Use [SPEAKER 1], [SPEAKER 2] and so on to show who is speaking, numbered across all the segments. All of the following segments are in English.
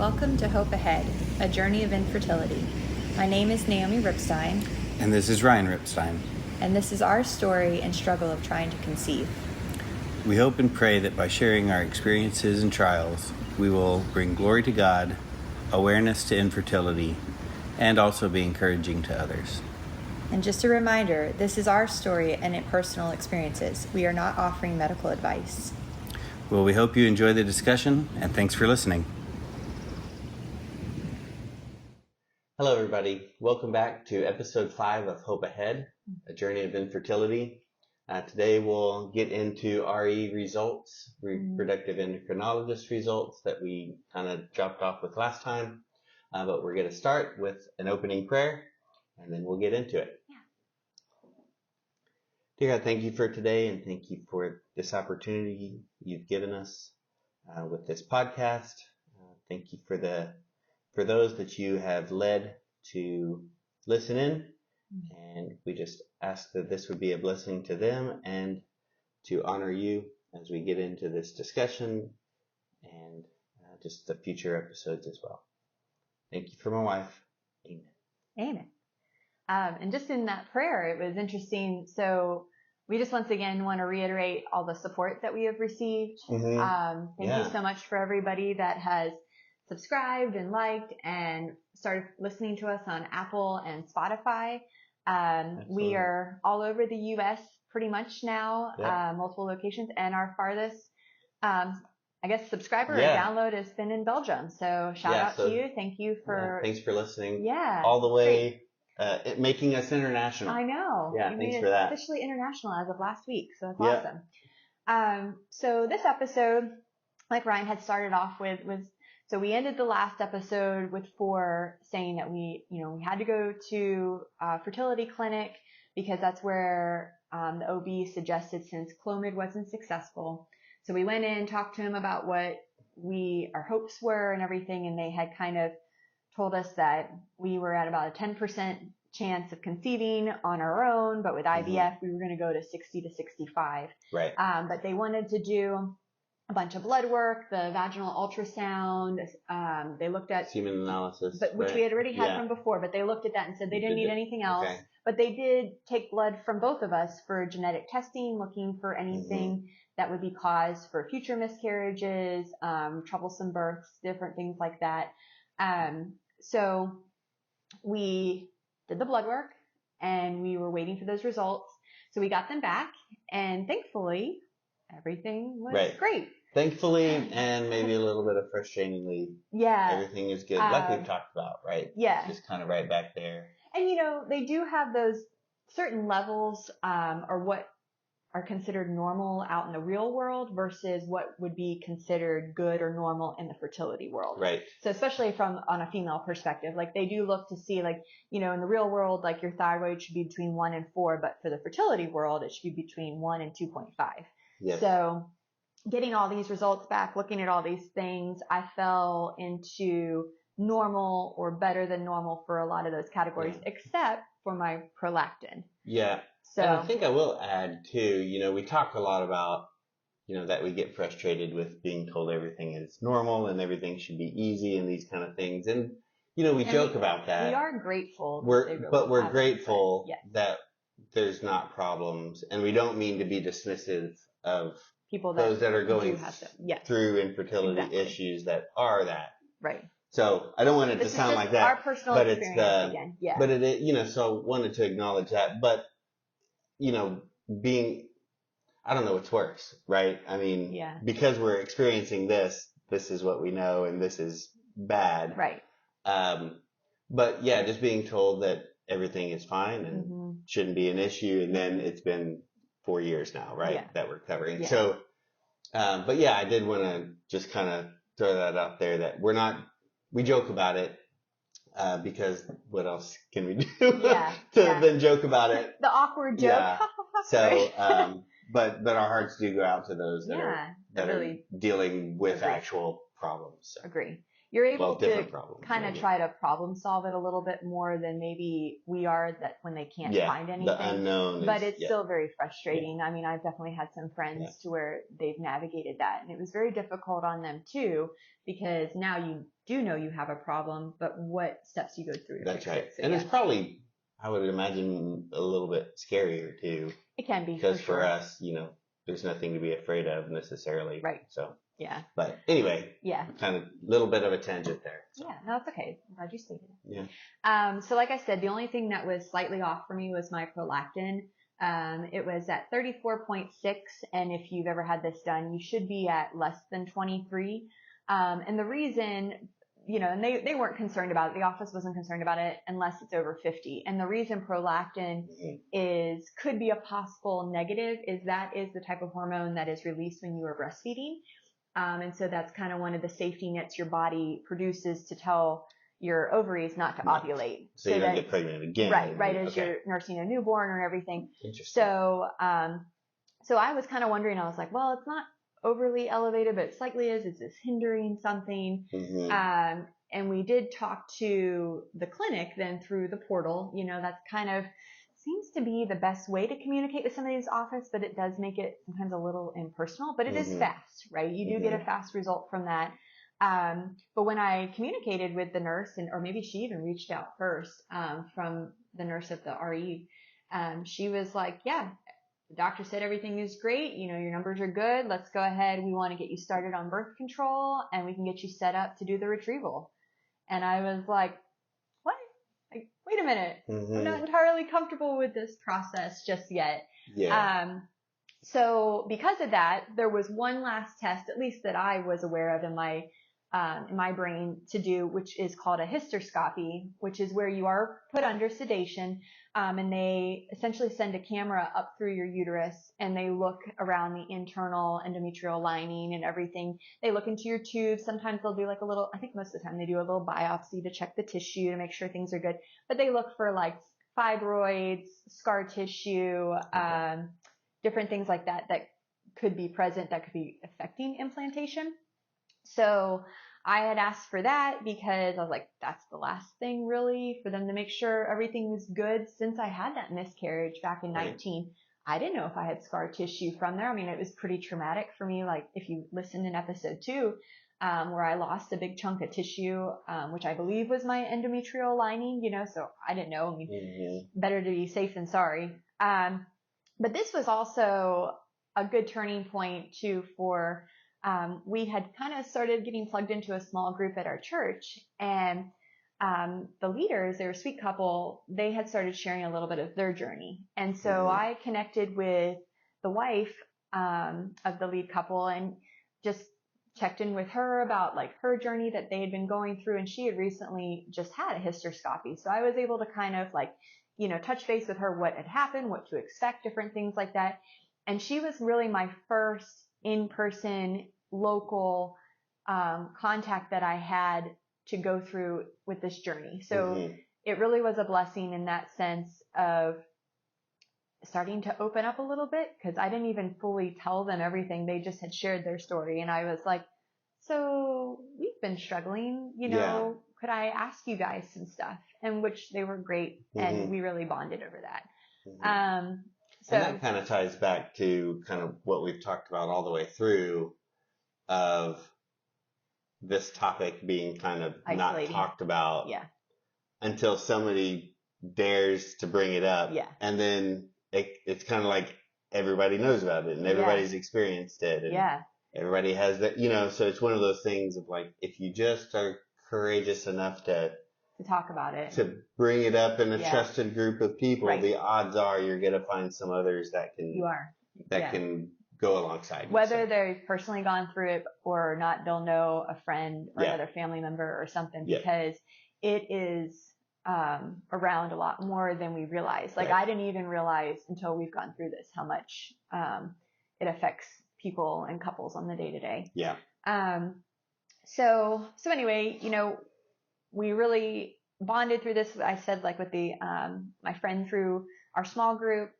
[SPEAKER 1] Welcome to Hope Ahead, a journey of infertility. My name is Naomi Ripstein.
[SPEAKER 2] And this is Ryan Ripstein.
[SPEAKER 1] And this is our story and struggle of trying to conceive.
[SPEAKER 2] We hope and pray that by sharing our experiences and trials, we will bring glory to God, awareness to infertility, and also be encouraging to others.
[SPEAKER 1] And just a reminder, this is our story and personal experiences. We are not offering medical advice.
[SPEAKER 2] Well, we hope you enjoy the discussion, and thanks for listening. Hello, everybody. Welcome back to episode 5 of Hope Ahead, a journey of infertility. Today we'll get into RE results, reproductive endocrinologist results that we kind of dropped off with last time. But we're going to start with an opening prayer, and then we'll get into it. Dear God, thank you for today, and thank you for this opportunity you've given us with this podcast. Thank you for those that you have led to listen in, and we just ask that this would be a blessing to them and to honor you as we get into this discussion and just the future episodes as well. Thank you for my wife. Amen.
[SPEAKER 3] Amen. And just in that prayer, it was interesting. So we just once again want to reiterate all the support that we have received. Thank you so much for everybody that has subscribed and liked and started listening to us on Apple and Spotify. We are all over the U.S. pretty much now, multiple locations, and our farthest, subscriber or download has been in Belgium. So shout out to you. Thank you for...
[SPEAKER 2] thanks for listening.
[SPEAKER 3] Yeah.
[SPEAKER 2] All the way, making us international.
[SPEAKER 3] I know.
[SPEAKER 2] Yeah, thanks for that.
[SPEAKER 3] Officially international as of last week. So that's awesome. So this episode, like Ryan had started off with, so we ended the last episode with 4 saying that we had to go to a fertility clinic because that's where the OB suggested since Clomid wasn't successful. So we went in, talked to him about what our hopes were and everything, and they had kind of told us that we were at about a 10% chance of conceiving on our own, but with IVF we were going to go to 60 to 65.
[SPEAKER 2] Right.
[SPEAKER 3] But they wanted to do a bunch of blood work, the vaginal ultrasound. They looked at
[SPEAKER 2] semen analysis,
[SPEAKER 3] which we had already had from before, but they looked at that and said they didn't need anything else. Okay. But they did take blood from both of us for genetic testing, looking for anything that would be cause for future miscarriages, troublesome births, different things like that. So we did the blood work and we were waiting for those results. So we got them back, and thankfully everything was great.
[SPEAKER 2] Thankfully, and maybe a little bit of frustratingly, everything is good. Like we've talked about, right?
[SPEAKER 3] Yeah.
[SPEAKER 2] It's just kind of right back there.
[SPEAKER 3] And they do have those certain levels, or what are considered normal out in the real world versus what would be considered good or normal in the fertility world.
[SPEAKER 2] Right.
[SPEAKER 3] So especially on a female perspective, like they do look to see in the real world, like your thyroid should be between 1 and 4, but for the fertility world, it should be between 1 and 2.5. Yes. So getting all these results back, looking at all these things, I fell into normal or better than normal for a lot of those categories, except for my prolactin.
[SPEAKER 2] Yeah. So, and I think I will add too, we talk a lot about, that we get frustrated with being told everything is normal and everything should be easy and these kind of things. And, we joke about that.
[SPEAKER 3] We are grateful.
[SPEAKER 2] But we're grateful that there's not problems, and we don't mean to be dismissive of
[SPEAKER 3] people
[SPEAKER 2] those that are going through infertility issues that are that.
[SPEAKER 3] Right.
[SPEAKER 2] So I don't want it to sound like that.
[SPEAKER 3] Our personal experience again. Yeah.
[SPEAKER 2] But so I wanted to acknowledge that. But, I don't know what's worse, right? I mean, because we're experiencing this is what we know, and this is bad.
[SPEAKER 3] Right.
[SPEAKER 2] But just being told that everything is fine and shouldn't be an issue. And then it's been 4 years now, right? That we're covering. Yeah. So, but I did want to just kind of throw that out there that we joke about it, because what else can we do than joke about it?
[SPEAKER 3] The awkward joke.
[SPEAKER 2] Yeah. So, but our hearts do go out to those that are really dealing with actual problems. So.
[SPEAKER 3] Agree. you're able to
[SPEAKER 2] different problems,
[SPEAKER 3] kind of
[SPEAKER 2] maybe.
[SPEAKER 3] try to problem solve it a little bit more than maybe we are that when they can't find anything.
[SPEAKER 2] The unknown
[SPEAKER 3] but it's still very frustrating. I mean, I've definitely had some friends
[SPEAKER 2] Yeah.
[SPEAKER 3] to where they've navigated that, and it was very difficult on them too, because now you do know you have a problem, but what steps you go through to
[SPEAKER 2] That's
[SPEAKER 3] fix
[SPEAKER 2] right.
[SPEAKER 3] it. So,
[SPEAKER 2] And it's probably, I would imagine, a little bit scarier too.
[SPEAKER 3] It can be,
[SPEAKER 2] because
[SPEAKER 3] for
[SPEAKER 2] for us, you know, there's nothing to be afraid of necessarily.
[SPEAKER 3] Right.
[SPEAKER 2] So,
[SPEAKER 3] Yeah.
[SPEAKER 2] but anyway,
[SPEAKER 3] Yeah.
[SPEAKER 2] kind of little bit of a tangent there. So.
[SPEAKER 3] Yeah, no, it's okay. I'm glad you stated it.
[SPEAKER 2] Yeah.
[SPEAKER 3] So like I said, the only thing that was slightly off for me was my prolactin. It was at 34.6, and if you've ever had this done, you should be at less than 23. And the reason, you know, and they weren't concerned about it. The office wasn't concerned about it unless it's over 50. And the reason prolactin could be a possible negative is that is the type of hormone that is released when you are breastfeeding. And so that's kind of one of the safety nets your body produces to tell your ovaries not to ovulate.
[SPEAKER 2] So you don't get pregnant again.
[SPEAKER 3] Right, as you're nursing a newborn or everything.
[SPEAKER 2] Interesting.
[SPEAKER 3] So I was kind of wondering, I was like, well, it's not overly elevated, but it slightly is. Is this hindering something? And we did talk to the clinic then through the portal. You know, that's kind of seems to be the best way to communicate with somebody's office, but it does make it sometimes a little impersonal, but it is fast, right? You do get a fast result from that. But when I communicated with the nurse, or maybe she even reached out first, from the nurse at the RE, she was like, yeah, the doctor said everything is great. You know, your numbers are good. Let's go ahead. We want to get you started on birth control, and we can get you set up to do the retrieval. And I was like, what? Like, wait a minute. I'm not entirely comfortable with this process just yet. So because of that, there was one last test, at least that I was aware of in my brain to do, which is called a hysterscopy, which is where you are put under sedation, and they essentially send a camera up through your uterus, and they look around the internal endometrial lining and everything. They look into your tubes. Sometimes they'll do like a little, I think most of the time they do a little biopsy to check the tissue to make sure things are good, but they look for like fibroids, scar tissue, different things like that could be present, that could be affecting implantation. So I had asked for that because I was like, that's the last thing really for them to make sure everything was good. Since I had that miscarriage back in 19, I didn't know if I had scar tissue from there. I mean, it was pretty traumatic for me. Like if you listened in episode 2, where I lost a big chunk of tissue, which I believe was my endometrial lining, you know, so I didn't know. I mean, better to be safe than sorry. But this was also a good turning point too for, we had kind of started getting plugged into a small group at our church, and the leaders, they were a sweet couple, they had started sharing a little bit of their journey. And so I connected with the wife of the lead couple and just checked in with her about like her journey that they had been going through, and she had recently just had a hysterscopy. So I was able to kind of like, you know, touch base with her, what had happened, what to expect, different things like that. And she was really my first in-person local contact that I had to go through with this journey. So it really was a blessing in that sense of starting to open up a little bit, because I didn't even fully tell them everything. They just had shared their story, and I was like, so we've been struggling, you know, could I ask you guys some stuff? And which they were great, and we really bonded over that. So
[SPEAKER 2] and that kind of ties back to kind of what we've talked about all the way through, of this topic being kind of
[SPEAKER 3] isolating.
[SPEAKER 2] not talked about until somebody dares to bring it up. And then it's kind of like everybody knows about it and everybody's experienced it. And everybody has that, you know, so it's one of those things of like, if you just are courageous enough to
[SPEAKER 3] talk about it,
[SPEAKER 2] to bring it up in a trusted group of people, the odds are you're going to find some others that can, can go alongside you.
[SPEAKER 3] Whether they've personally gone through it or not, they'll know a friend or another family member or something, because it is around a lot more than we realize. Like I didn't even realize until we've gone through this how much it affects people and couples on the day to day. So anyway, you know, we really bonded through this. I said, like with the my friend through our small group.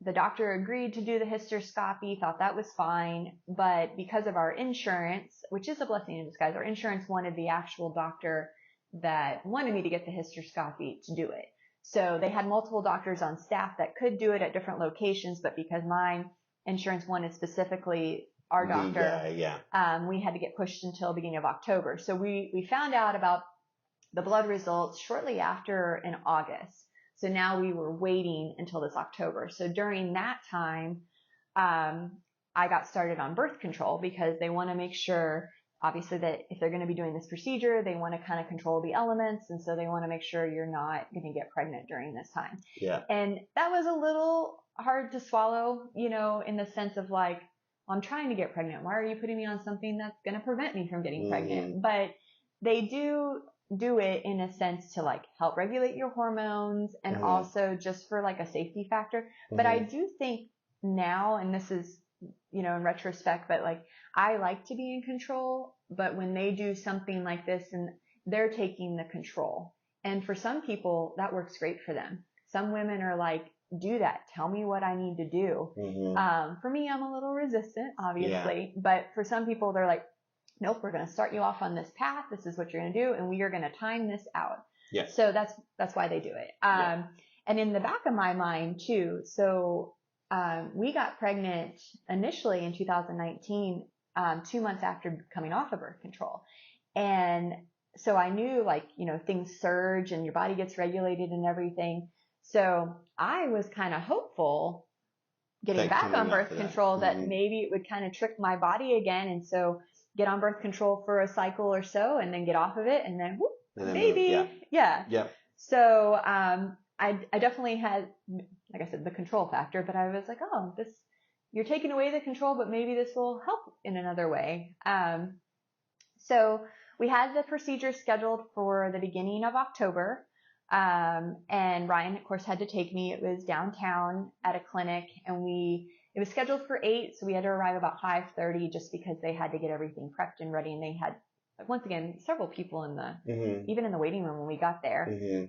[SPEAKER 3] the doctor agreed to do the hysterscopy, thought that was fine, but because of our insurance, which is a blessing in disguise, our insurance wanted the actual doctor that wanted me to get the hysterscopy to do it. So they had multiple doctors on staff that could do it at different locations, but because my insurance wanted specifically our doctor, we had to get pushed until beginning of October. So we found out about the blood results shortly after in August. So now we were waiting until this October. So during that time, I got started on birth control because they want to make sure, obviously, that if they're going to be doing this procedure, they want to kind of control the elements. And so they want to make sure you're not going to get pregnant during this time.
[SPEAKER 2] Yeah.
[SPEAKER 3] And that was a little hard to swallow, you know, in the sense of like, well, I'm trying to get pregnant. Why are you putting me on something that's going to prevent me from getting pregnant? But they do it in a sense to like help regulate your hormones and also just for like a safety factor. But I do think now, and this is, you know, in retrospect, but like I like to be in control, but when they do something like this and they're taking the control, and for some people that works great for them. Some women are like, do that. Tell me what I need to do. For me, I'm a little resistant, obviously, but for some people they're like, nope, we're going to start you off on this path. This is what you're going to do. And we are going to time this out.
[SPEAKER 2] Yeah.
[SPEAKER 3] So that's why they do it. And in the back of my mind too. So, we got pregnant initially in 2019, 2 months after coming off of birth control. And so I knew like, you know, things surge and your body gets regulated and everything. So I was kind of hopeful getting back on birth control that maybe it would kind of trick my body again. And so get on birth control for a cycle or so and then get off of it and then whoop, baby. Yeah. So, I definitely had, like I said, the control factor, but I was like, oh, you're taking away the control, but maybe this will help in another way. So we had the procedure scheduled for the beginning of October. And Ryan, of course, had to take me. It was downtown at a clinic and it was scheduled for 8. So we had to arrive about 5:30 just because they had to get everything prepped and ready. And they had, once again, several people in even in the waiting room when we got there.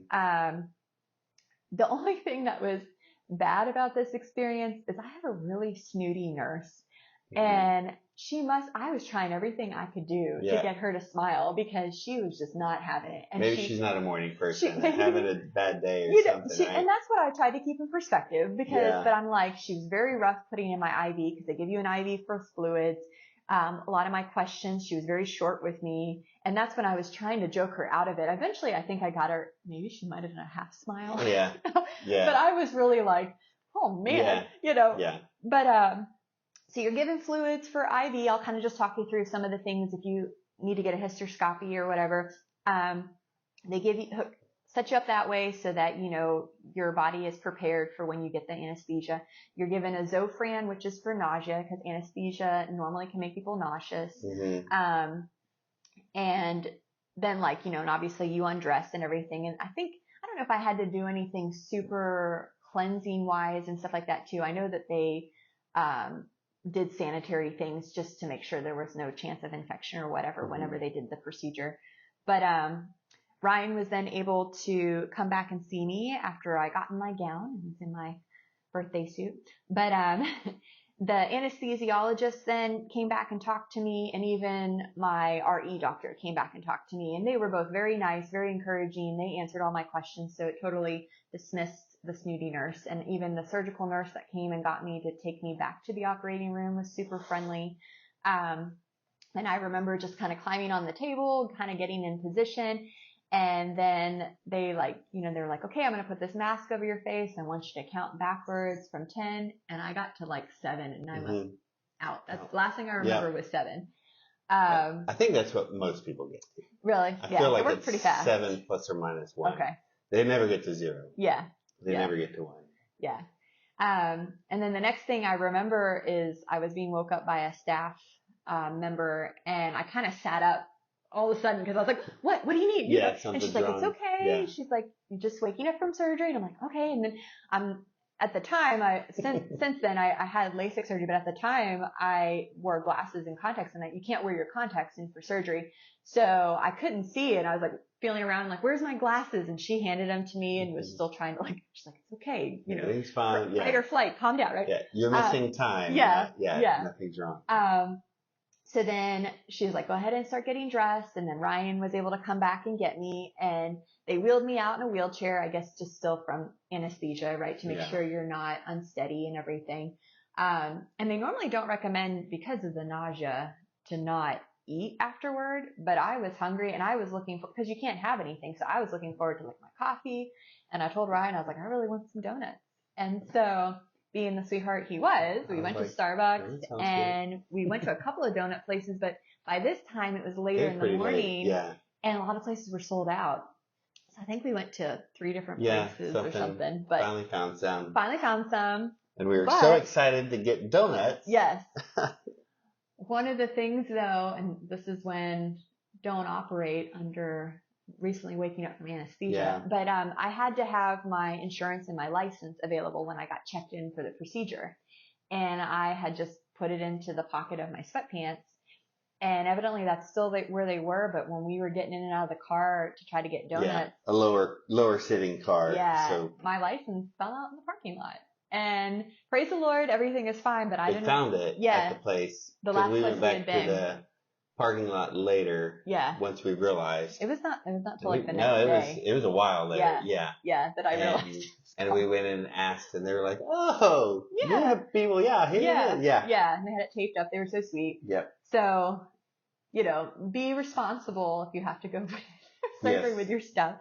[SPEAKER 3] The only thing that was bad about this experience is I had a really snooty nurse and I was trying everything I could do to get her to smile because she was just not having it. And
[SPEAKER 2] maybe she's not a morning person, having a bad day or something.
[SPEAKER 3] And that's what I tried to keep in perspective because, but I'm like, she was very rough putting in my IV because they give you an IV for fluids. A lot of my questions, she was very short with me. And that's when I was trying to joke her out of it. Eventually, I think I got her, maybe she might have done a half smile. But I was really like, oh man, you know. But, so you're given fluids for IV. I'll kind of just talk you through some of the things if you need to get a hysterscopy or whatever. They set you up that way so that, you know, your body is prepared for when you get the anesthesia. You're given a Zofran, which is for nausea because anesthesia normally can make people nauseous. And then like, you know, and obviously you undress and everything. And I don't know if I had to do anything super cleansing wise and stuff like that too. I know that they, did sanitary things just to make sure there was no chance of infection or whatever whenever they did the procedure. But, Ryan was then able to come back and see me after I got in my gown and was in my birthday suit. But, the anesthesiologist then came back and talked to me, and even my RE doctor came back and talked to me, and they were both very nice, very encouraging. They answered all my questions, so it totally dismissed the snooty nurse. And even the surgical nurse that came and got me to take me back to the operating room was super friendly. And I remember just kind of climbing on the table, kind of getting in position. And then they like, you know, they're like, okay, I'm going to put this mask over your face. I want you to count backwards from 10. And I got to like 7 and I went out. That's the last thing I remember was 7.
[SPEAKER 2] I think that's what most people get to.
[SPEAKER 3] Really?
[SPEAKER 2] I feel like
[SPEAKER 3] it worked
[SPEAKER 2] it's
[SPEAKER 3] pretty fast.
[SPEAKER 2] 7 plus or minus 1.
[SPEAKER 3] Okay.
[SPEAKER 2] They never get to 0.
[SPEAKER 3] Yeah.
[SPEAKER 2] They never get to 1.
[SPEAKER 3] Yeah. And then the next thing I remember is I was being woke up by a staff member and I kind of sat up all of a sudden because I was like, what do you need?
[SPEAKER 2] Yeah,
[SPEAKER 3] and she's like, it's okay. Yeah. She's like, you're just waking up from surgery. And I'm like, okay. And then I'm at the time, since then I had LASIK surgery, but at the time I wore glasses and contacts, and you can't wear your contacts in for surgery. So I couldn't see it. I was like feeling around, like, where's my glasses? And she handed them to me and was still trying to, like, she's like, it's okay. You know,
[SPEAKER 2] everything's fine.
[SPEAKER 3] fight or flight, calm down, right?
[SPEAKER 2] Yeah. You're missing time.
[SPEAKER 3] Yeah.
[SPEAKER 2] Nothing's wrong.
[SPEAKER 3] So then she was like, go ahead and start getting dressed. And then Ryan was able to come back and get me, and they wheeled me out in a wheelchair, I guess just still from anesthesia, right? To make sure you're not unsteady and everything. And they normally don't recommend, because of the nausea, to not eat afterward, but I was hungry and I was looking for, because you can't have anything. So I was looking forward to like my coffee, and I told Ryan, I was like, I really want some donuts. And so being the sweetheart he was, we went to Starbucks and we went to a couple of donut places, but by this time it was later in the morning, and a lot of places were sold out. So I think we went to 3 different places or something, but
[SPEAKER 2] finally found some. And we were so excited to get donuts.
[SPEAKER 3] Yes. One of the things though, and this is when don't operate under recently waking up from anesthesia, but I had to have my insurance and my license available when I got checked in for the procedure. And I had just put it into the pocket of my sweatpants. And evidently that's still where they were, but when we were getting in and out of the car to try to get donuts.
[SPEAKER 2] A lower sitting car.
[SPEAKER 3] Yeah,
[SPEAKER 2] so
[SPEAKER 3] my license fell out in the parking lot. And praise the Lord, everything is fine, but I didn't
[SPEAKER 2] found it at the place.
[SPEAKER 3] The last
[SPEAKER 2] we
[SPEAKER 3] place
[SPEAKER 2] went back
[SPEAKER 3] we had been.
[SPEAKER 2] to the parking lot later.
[SPEAKER 3] Yeah.
[SPEAKER 2] Once we realized.
[SPEAKER 3] It was not till like the next day.
[SPEAKER 2] It was a while later.
[SPEAKER 3] Yeah, that I realized.
[SPEAKER 2] And we went in and asked, and they were like, "Oh, you have people, here it is."
[SPEAKER 3] Yeah, and they had it taped up. They were so sweet.
[SPEAKER 2] Yep.
[SPEAKER 3] So, be responsible if you have to go surgery with your stuff.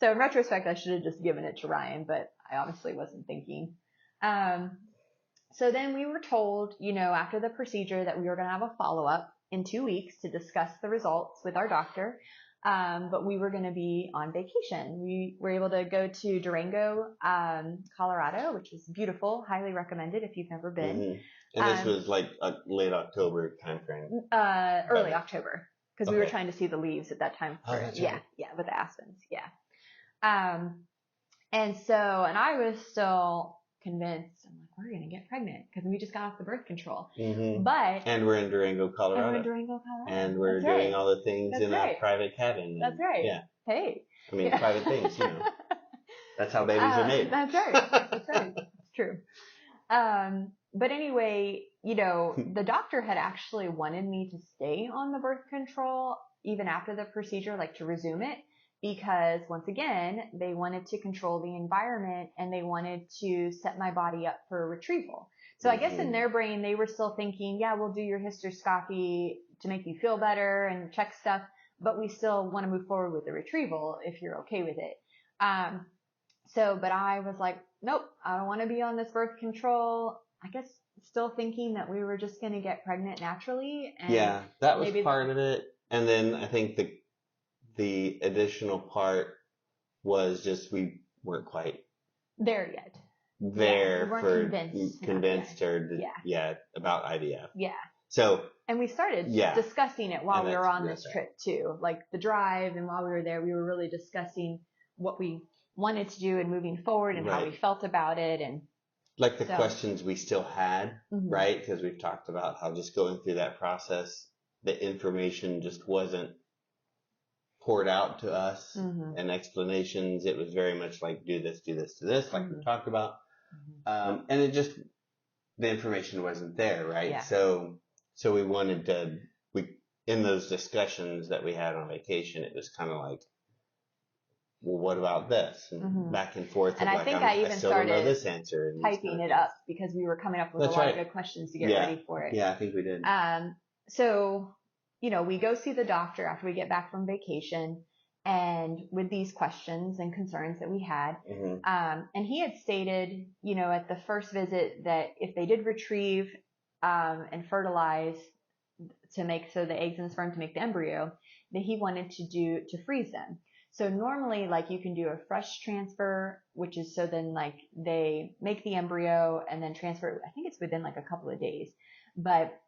[SPEAKER 3] So in retrospect, I should have just given it to Ryan, but I honestly wasn't thinking. So then we were told, after the procedure that we were going to have a follow-up in 2 weeks to discuss the results with our doctor. But we were going to be on vacation. We were able to go to Durango, Colorado, which is beautiful. Highly recommended if you've never been.
[SPEAKER 2] Mm-hmm. And this was like a late October timeframe.
[SPEAKER 3] Early October, because we were trying to see the leaves at that time.
[SPEAKER 2] That's
[SPEAKER 3] right. Yeah, with the aspens. Yeah. And I was still convinced. I'm like, we're going to get pregnant because we just got off the birth control.
[SPEAKER 2] Mm-hmm.
[SPEAKER 3] And
[SPEAKER 2] we're in Durango, Colorado. And we're doing all the things in a private cabin.
[SPEAKER 3] That's right.
[SPEAKER 2] Yeah.
[SPEAKER 3] Hey.
[SPEAKER 2] I mean, private things, That's how babies are made.
[SPEAKER 3] That's right. That's right. It's true. But anyway, the doctor had actually wanted me to stay on the birth control even after the procedure, like to resume it. Because once again, they wanted to control the environment and they wanted to set my body up for retrieval. So I guess in their brain, they were still thinking, we'll do your hysterscopy to make you feel better and check stuff, but we still want to move forward with the retrieval if you're okay with it. But I was like, nope, I don't want to be on this birth control. I guess still thinking that we were just going to get pregnant naturally. And
[SPEAKER 2] that was part of it. And then I think the additional part was just we weren't quite
[SPEAKER 3] there yet.
[SPEAKER 2] We
[SPEAKER 3] weren't
[SPEAKER 2] convinced about IVF.
[SPEAKER 3] Yeah.
[SPEAKER 2] So
[SPEAKER 3] and we started discussing it while we were on this trip too, like the drive, and while we were there, we were really discussing what we wanted to do and moving forward and how we felt about it, and
[SPEAKER 2] like the questions we still had, right? Because we've talked about how just going through that process, the information just wasn't poured out to us and explanations. It was very much like, do this, like we talked about. And it just, the information wasn't there, right?
[SPEAKER 3] Yeah.
[SPEAKER 2] So we wanted to, in those discussions that we had on vacation, it was kind of like, well, what about this? And back and forth.
[SPEAKER 3] And I think I even
[SPEAKER 2] still
[SPEAKER 3] started
[SPEAKER 2] don't know this answer.
[SPEAKER 3] typing it up because we were coming up with a lot of good questions to get ready for it.
[SPEAKER 2] Yeah, I think we did.
[SPEAKER 3] So, we go see the doctor after we get back from vacation, and with these questions and concerns that we had. And he had stated, at the first visit that if they did retrieve and fertilize to make, so the eggs and sperm to make the embryo, that he wanted to freeze them. So normally, like, you can do a fresh transfer, which is so then like they make the embryo and then transfer it. I think it's within like a couple of days, but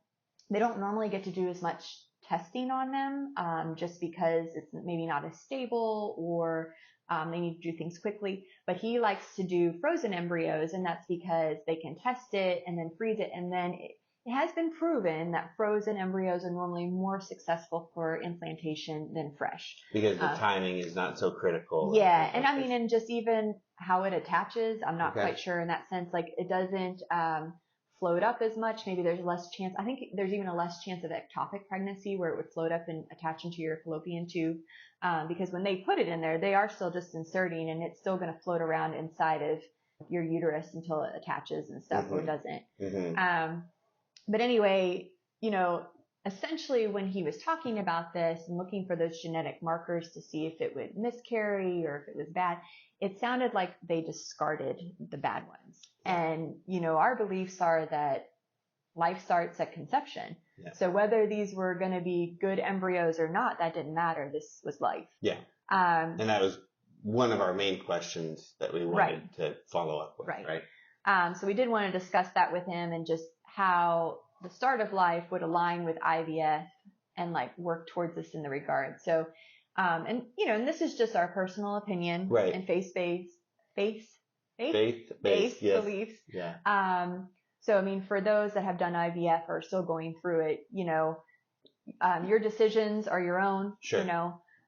[SPEAKER 3] they don't normally get to do as much testing on them, just because it's maybe not as stable, or They need to do things quickly, but he likes to do frozen embryos, and that's because they can test it and then freeze it, and then it has been proven that frozen embryos are normally more successful for implantation than fresh.
[SPEAKER 2] Because the timing is not so critical.
[SPEAKER 3] Yeah, and I mean, and just even how it attaches, I'm not quite sure in that sense. Like, it doesn't float up as much. Maybe there's less chance. I think there's even a less chance of ectopic pregnancy where it would float up and attach into your fallopian tube. Because when they put it in there, they are still just inserting, and it's still going to float around inside of your uterus until it attaches and stuff, or doesn't. But anyway, essentially when he was talking about this and looking for those genetic markers to see if it would miscarry or if it was bad, it sounded like they discarded the bad ones. And, our beliefs are that life starts at conception. Yeah. So whether these were going to be good embryos or not, that didn't matter. This was life.
[SPEAKER 2] Yeah. And that was one of our main questions that we wanted to follow up with. Right.
[SPEAKER 3] So we did want to discuss that with him, and just how the start of life would align with IVF and work towards this in the regard. So, and this is just our personal opinion and faith-based beliefs.
[SPEAKER 2] Yeah.
[SPEAKER 3] So, I mean, for those that have done IVF or are still going through it, your decisions are your own,
[SPEAKER 2] sure.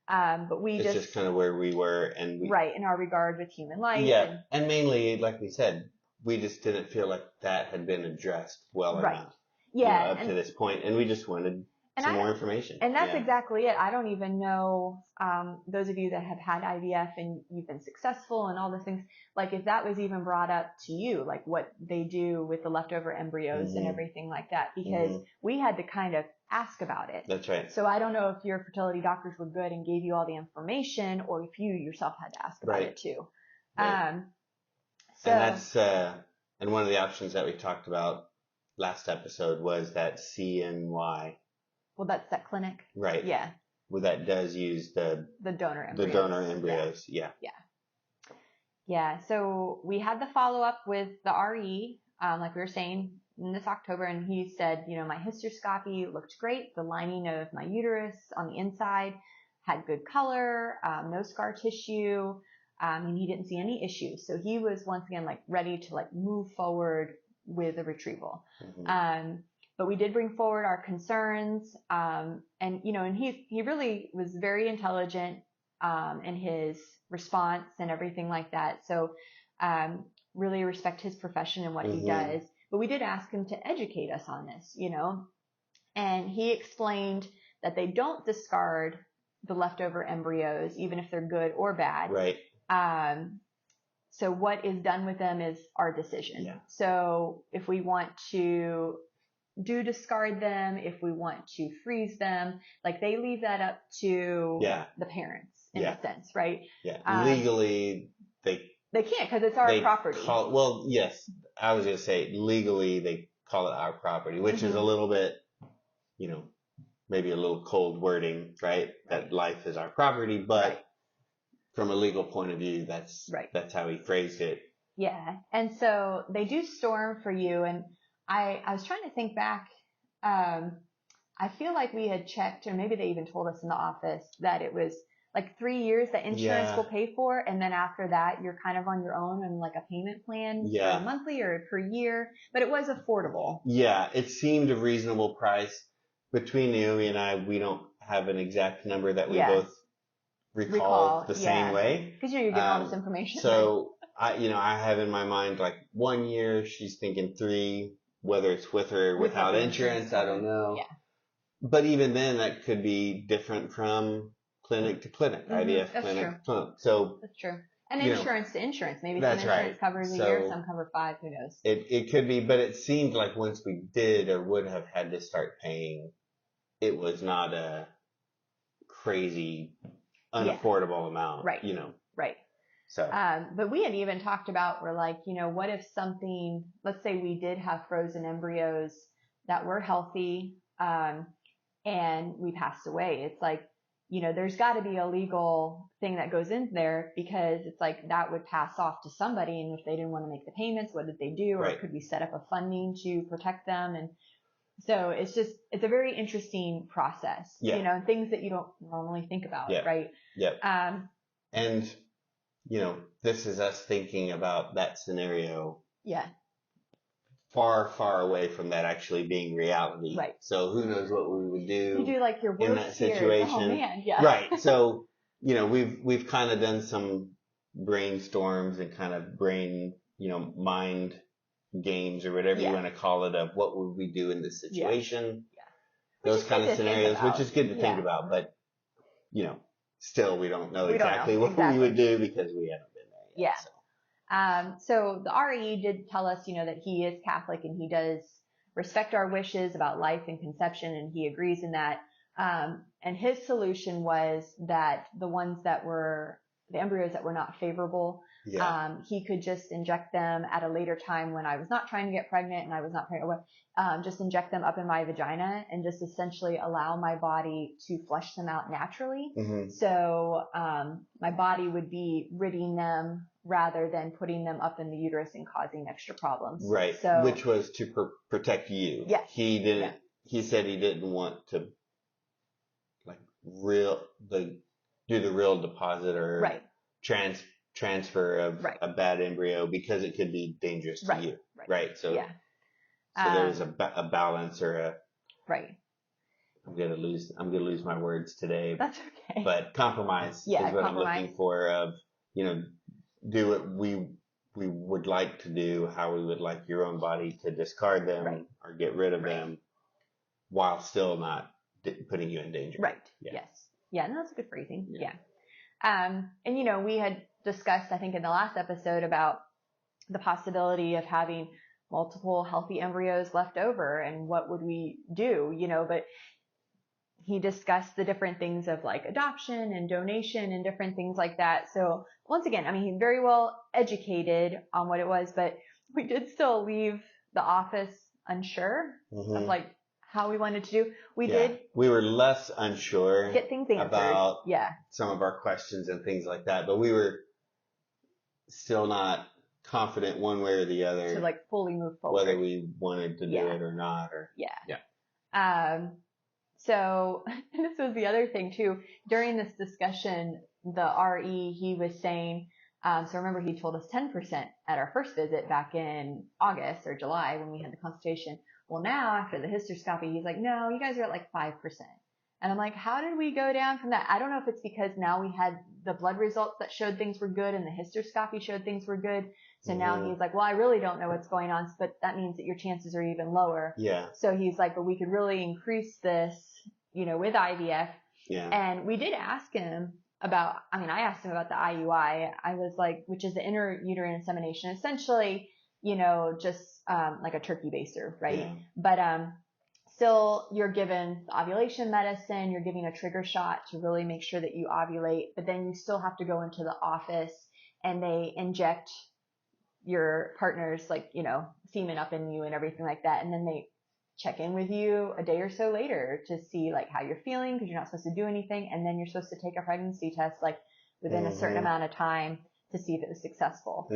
[SPEAKER 3] But
[SPEAKER 2] it's just kind of where we were, and
[SPEAKER 3] in our regard with human life.
[SPEAKER 2] Yeah. And mainly, like we said, we just didn't feel like that had been addressed well enough.
[SPEAKER 3] Yeah.
[SPEAKER 2] Up to this point, and we just wanted some more information.
[SPEAKER 3] And that's exactly it. I don't even know, those of you that have had IVF and you've been successful and all those things, if that was even brought up to you, what they do with the leftover embryos and everything like that, because we had to kind of ask about it.
[SPEAKER 2] That's right.
[SPEAKER 3] So I don't know if your fertility doctors were good and gave you all the information, or if you yourself had to ask about it too.
[SPEAKER 2] Right. And that's, and one of the options that we talked about last episode was that CNY.
[SPEAKER 3] Well, that's that clinic.
[SPEAKER 2] Right.
[SPEAKER 3] Yeah.
[SPEAKER 2] Well, that does use the
[SPEAKER 3] donor embryos.
[SPEAKER 2] The donor embryos. Yeah.
[SPEAKER 3] Yeah. So we had the follow up with the RE, like we were saying, in this October, and he said, my hysterscopy looked great. The lining of my uterus on the inside had good color, no scar tissue, and he didn't see any issues. So he was once again ready to move forward with a retrieval. But we did bring forward our concerns, and he really was very intelligent in his response and everything like that. So really respect his profession and what he does. But we did ask him to educate us on this, and he explained that they don't discard the leftover embryos, even if they're good or bad.
[SPEAKER 2] Right.
[SPEAKER 3] So what is done with them is our decision.
[SPEAKER 2] Yeah.
[SPEAKER 3] So if we want to discard them, if we want to freeze them, they leave that up to the parents in a sense, right?
[SPEAKER 2] Yeah. Legally, they
[SPEAKER 3] can't, because it's our property.
[SPEAKER 2] Well, yes, I was going to say legally they call it our property, which is a little bit, maybe a little cold wording, right? That life is our property, but from a legal point of view, that's how he phrased it.
[SPEAKER 3] Yeah. And so they do store them for you. And I was trying to think back. I feel like we had checked, or maybe they even told us in the office, that it was 3 years that insurance will pay for. And then after that, you're kind of on your own and a payment plan for monthly or per year. But it was affordable. Yeah.
[SPEAKER 2] It seemed a reasonable price. Between Naomi and I, we don't have an exact number that we both recall the same way.
[SPEAKER 3] Because you're getting all this information.
[SPEAKER 2] So I have in my mind 1 year, she's thinking 3, whether it's with or without insurance, I don't know.
[SPEAKER 3] Yeah.
[SPEAKER 2] But even then, that could be different from clinic to clinic, IVF clinic to clinic. So
[SPEAKER 3] that's true. And insurance to insurance. Maybe some insurance covers a
[SPEAKER 2] so
[SPEAKER 3] year, some cover 5, who knows?
[SPEAKER 2] It could be, but it seemed like once we did or would have had to start paying, it was not a crazy, unaffordable amount.
[SPEAKER 3] Right. Right.
[SPEAKER 2] So,
[SPEAKER 3] but we had even talked about, we're what if something, let's say we did have frozen embryos that were healthy, and we passed away. It's there's got to be a legal thing that goes in there, because it's that would pass off to somebody. And if they didn't want to make the payments, what did they do? Or could we set up a funding to protect them? And so it's a very interesting process, and things that you don't normally think about. Right.
[SPEAKER 2] Yeah. And this is us thinking about that scenario
[SPEAKER 3] Yeah.
[SPEAKER 2] far, far away from that actually being reality.
[SPEAKER 3] Right.
[SPEAKER 2] So who knows what we would
[SPEAKER 3] You
[SPEAKER 2] do
[SPEAKER 3] do like your
[SPEAKER 2] in
[SPEAKER 3] worst
[SPEAKER 2] that
[SPEAKER 3] fears.
[SPEAKER 2] situation.
[SPEAKER 3] Oh man, yeah.
[SPEAKER 2] Right. So, we've kind of done some brainstorms and kind of mind games or whatever you want to call it, of what would we do in this situation.
[SPEAKER 3] Yeah.
[SPEAKER 2] Those kind of scenarios, which is good to think about, but still we don't know exactly what we would do because we haven't been there yet.
[SPEAKER 3] Yeah. So the RE did tell us, that he is Catholic and he does respect our wishes about life and conception, and he agrees in that. And his solution was that the embryos that were not favorable, he could just inject them at a later time when I was not trying to get pregnant and I was not pregnant, just inject them up in my vagina and just essentially allow my body to flush them out naturally.
[SPEAKER 2] Mm-hmm.
[SPEAKER 3] So my body would be ridding them rather than putting them up in the uterus and causing extra problems.
[SPEAKER 2] Right.
[SPEAKER 3] So,
[SPEAKER 2] which was to protect you.
[SPEAKER 3] Yes.
[SPEAKER 2] He didn't. Yeah. He said he didn't want to do the real deposit or transfer of a bad embryo because it could be dangerous to you. Right. So so there's a balance or a I'm gonna lose my words today.
[SPEAKER 3] That's okay.
[SPEAKER 2] But compromise is what I'm looking for. Of do what we would like to do, how we would like your own body to discard them or get rid of them, while still not putting you in danger.
[SPEAKER 3] Right. Yeah. Yes. Yeah. No, that's a good phrasing. Yeah. And we had discussed, I think, in the last episode about the possibility of having multiple healthy embryos left over and what would we do, but he discussed the different things of like adoption and donation and different things like that. So once again, I mean, he's very well educated on what it was, but we did still leave the office unsure of like how we wanted to do. We
[SPEAKER 2] were less unsure
[SPEAKER 3] get things answered
[SPEAKER 2] about some of our questions and things like that, but we were still not confident one way or the other
[SPEAKER 3] to like fully move forward,
[SPEAKER 2] whether we wanted to do it or not, or
[SPEAKER 3] so this was the other thing too. During this discussion, the RE, he was saying, so remember he told us 10% at our first visit back in August or July when we had the consultation. Well, now after the hysterscopy, he's like, no, you guys are at like 5%. And I'm like, how did we go down from that? I don't know if it's because now we had the blood results that showed things were good and the hysterscopy showed things were good. So now he's like, well, I really don't know what's going on, but that means that your chances are even lower.
[SPEAKER 2] Yeah.
[SPEAKER 3] So he's like, but we could really increase this, with IVF.
[SPEAKER 2] Yeah.
[SPEAKER 3] And we did ask him about, I asked him about the IUI. I was like, which is the intrauterine insemination, essentially, just like a turkey baster, right?
[SPEAKER 2] Yeah.
[SPEAKER 3] But still, you're given the ovulation medicine, you're giving a trigger shot to really make sure that you ovulate, but then you still have to go into the office and they inject your partner's semen up in you and everything like that. And then they check in with you a day or so later to see like how you're feeling, because you're not supposed to do anything. And then you're supposed to take a pregnancy test like within a certain amount of time to see if it was successful.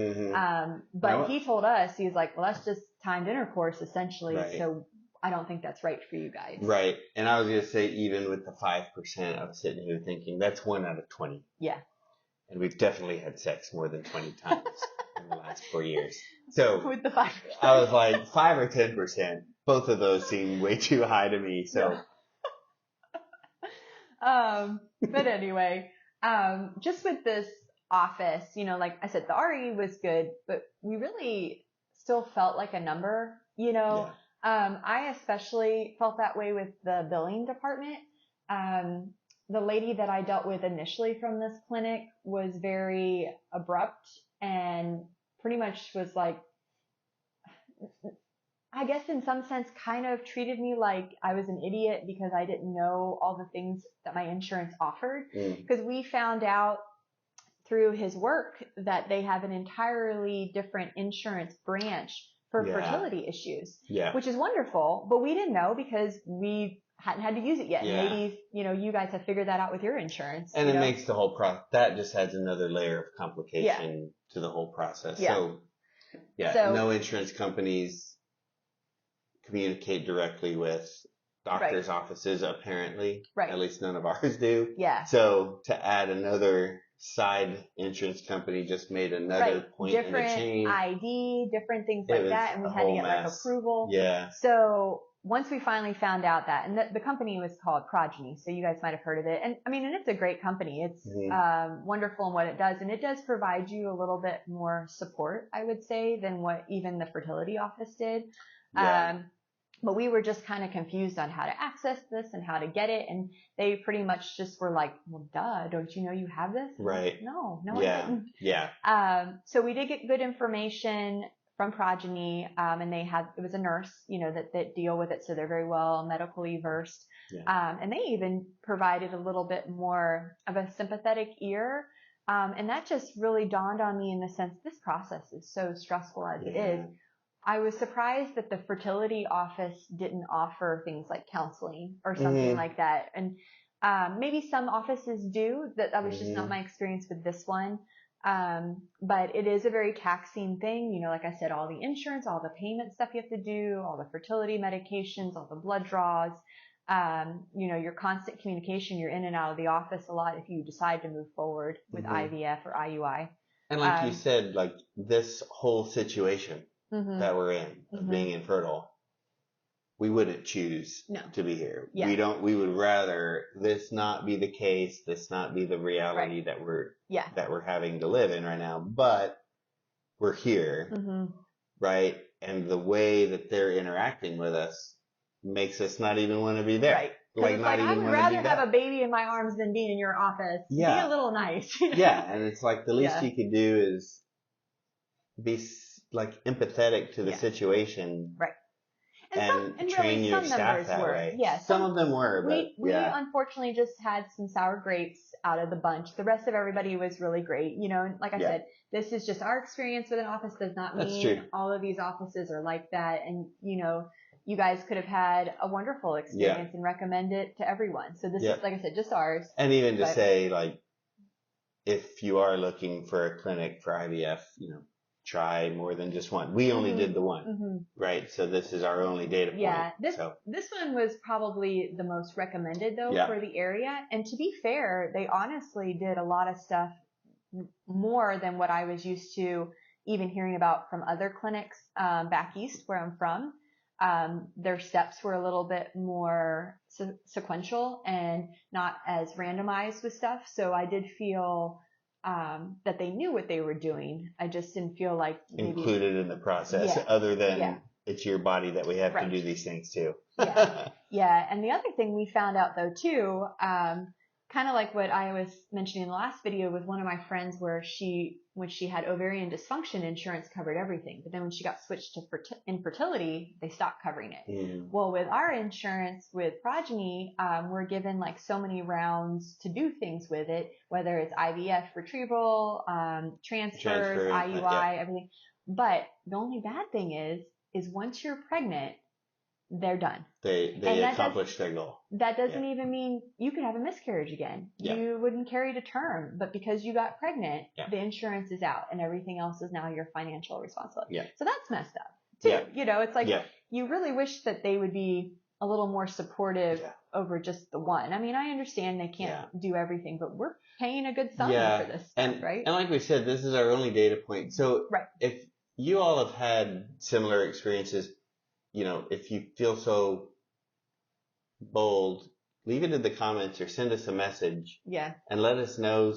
[SPEAKER 3] But he told us, he was like, well, that's just timed intercourse essentially. Right. So I don't think that's right for you guys.
[SPEAKER 2] Right. And I was going to say, even with the 5%, I was sitting here thinking that's 1 out of 20.
[SPEAKER 3] Yeah.
[SPEAKER 2] And we've definitely had sex more than 20 times in the last 4 years. So
[SPEAKER 3] with the 5%.
[SPEAKER 2] I was like 5 or 10%. Both of those seem way too high to me. So,
[SPEAKER 3] but anyway, just with this office, like I said, the RE was good, but we really still felt like a number,
[SPEAKER 2] Yeah.
[SPEAKER 3] I especially felt that way with the billing department. The lady that I dealt with initially from this clinic was very abrupt and pretty much was like, I guess in some sense kind of treated me like I was an idiot because I didn't know all the things that my insurance offered. Because we found out through his work that they have an entirely different insurance branch for fertility issues, which is wonderful. But we didn't know because we hadn't had to use it yet.
[SPEAKER 2] Yeah.
[SPEAKER 3] Maybe, you guys have figured that out with your insurance.
[SPEAKER 2] And it makes the whole that just adds another layer of complication to the whole process.
[SPEAKER 3] Yeah.
[SPEAKER 2] So no insurance companies communicate directly with doctors' offices, apparently.
[SPEAKER 3] Right.
[SPEAKER 2] At least none of ours do.
[SPEAKER 3] Yeah.
[SPEAKER 2] So to add another side insurance company just made another point in the
[SPEAKER 3] different
[SPEAKER 2] chain.
[SPEAKER 3] ID, different things
[SPEAKER 2] It
[SPEAKER 3] like
[SPEAKER 2] was
[SPEAKER 3] that, and we
[SPEAKER 2] a
[SPEAKER 3] had to
[SPEAKER 2] whole
[SPEAKER 3] get like
[SPEAKER 2] mess.
[SPEAKER 3] approval.
[SPEAKER 2] Yeah.
[SPEAKER 3] So once we finally found out that, and the company was called Progeny, so you guys might have heard of it. And I mean, and it's a great company. It's wonderful in what it does, and it does provide you a little bit more support, I would say, than what even the fertility office did.
[SPEAKER 2] Yeah.
[SPEAKER 3] But we were just kind of confused on how to access this and how to get it. And they pretty much just were like, well, duh, don't you know you have this? And
[SPEAKER 2] Right.
[SPEAKER 3] like, no, I didn't.
[SPEAKER 2] Yeah.
[SPEAKER 3] So we did get good information from Progeny, and it was a nurse, that deal with it. So they're very well medically versed.
[SPEAKER 2] Yeah.
[SPEAKER 3] And they even provided a little bit more of a sympathetic ear. And that just really dawned on me in the sense this process is so stressful as it is. I was surprised that the fertility office didn't offer things like counseling or something like that. And maybe some offices do. That was just not my experience with this one. But it is a very taxing thing. Like I said, all the insurance, all the payment stuff you have to do, all the fertility medications, all the blood draws, your constant communication. You're in and out of the office a lot if you decide to move forward with IVF or IUI.
[SPEAKER 2] And like you said, like this whole situation that we're in, of being infertile, we wouldn't choose to be here. Yeah. We would rather this not be the case, this not be the reality that we're having to live in right now, but we're here, right? And the way that they're interacting with us makes us not even want to be there.
[SPEAKER 3] Right. Like, I would rather have a baby in my arms than being in your office. Yeah. Be a little nice.
[SPEAKER 2] Yeah. And it's like the least you could do is be like empathetic to the situation.
[SPEAKER 3] Right.
[SPEAKER 2] And train really, your staff that way. Yeah. Some of them were, but
[SPEAKER 3] we unfortunately just had some sour grapes out of the bunch. The rest of everybody was really great. And like I said, this is just our experience with an office. Does not mean all of these offices are like that. And, you guys could have had a wonderful experience and recommend it to everyone. So this is, like I said, just ours.
[SPEAKER 2] And even to say, like, if you are looking for a clinic for IVF, try more than just one. We only did the one, right? So this is our only data point.
[SPEAKER 3] Yeah, this one was probably the most recommended though for the area. And to be fair, they honestly did a lot of stuff more than what I was used to even hearing about from other clinics back east where I'm from. Their steps were a little bit more sequential and not as randomized with stuff. So I did feel that they knew what they were doing. I just didn't feel like
[SPEAKER 2] included in the process, other than it's your body that we have to do these things too.
[SPEAKER 3] Yeah. And the other thing we found out though too, kind of like what I was mentioning in the last video with one of my friends, where when she had ovarian dysfunction, insurance covered everything. But then when she got switched to infertility, they stopped covering it. Well, with our insurance, with Progeny, we're given like so many rounds to do things with it, whether it's IVF, retrieval, transfers, IUI, everything. But the only bad thing is once you're pregnant, they're done.
[SPEAKER 2] They accomplish their goal.
[SPEAKER 3] That doesn't even mean you could have a miscarriage again. You wouldn't carry to term, but because you got pregnant, the insurance is out and everything else is now your financial responsibility. So that's messed up too. It's like you really wish that they would be a little more supportive over just the one. I mean, I understand they can't do everything, but we're paying a good sum for this stuff, right?
[SPEAKER 2] And like we said, this is our only data point. So if you all have had similar experiences, if you feel so bold, leave it in the comments or send us a message. And let us know